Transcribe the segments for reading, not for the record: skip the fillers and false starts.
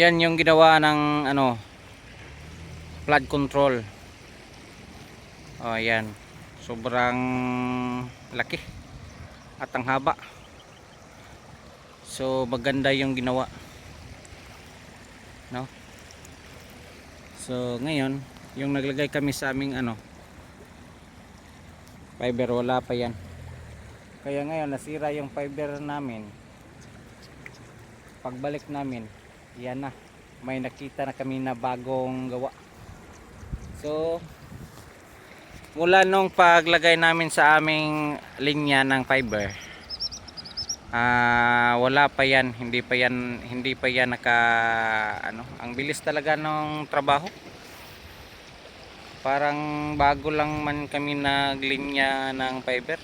Yan yung ginawa ng flood control. Oh, yan. Sobrang laki at ang haba. So maganda yung ginawa, no? So ngayon, yung naglagay kami sa aming fiber, wala pa yan. Kaya ngayon nasira yung fiber namin. Pagbalik namin, yan na. May nakita na kami na bagong gawa. So mula nung paglagay namin sa aming linya ng fiber, wala pa yan, hindi pa yan naka ang bilis talaga ng trabaho. Parang bago lang man kami naglinya ng fiber.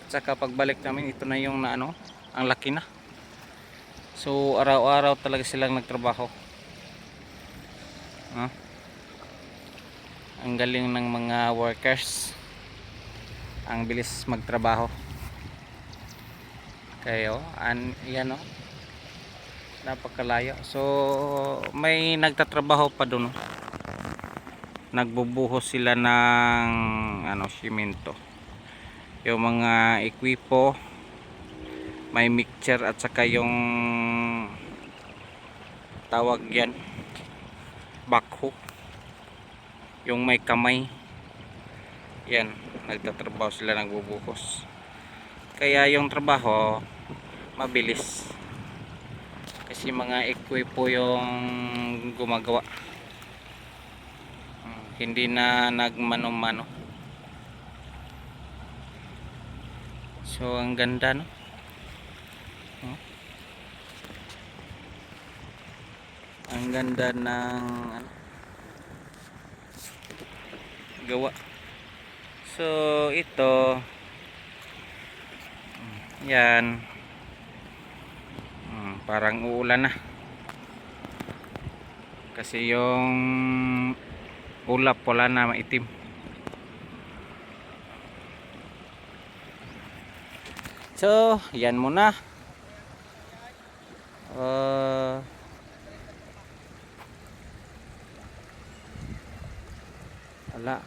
At saka pagbalik namin, ito na yung ang laki na. So araw-araw talaga silang nagtrabaho. Ang galing ng mga workers. Ang bilis magtrabaho. Kayo, yan napakalayo. So may nagtatrabaho pa doon. Nagbubuhos sila ng simento. Yung mga ekwipo, may mixture at saka yung tawag yan, backhoe, yung may kamay. Yan, nagtatrabaho sila, nagbubuhos. Kaya yung trabaho mabilis kasi mga ekwipo yung gumagawa, hindi na nagmano-mano. So ang ganda, no? Ang ganda ng gawa. So ito, yan, parang uulan na kasi yung ulap wala na, maitim. So yan muna. Wala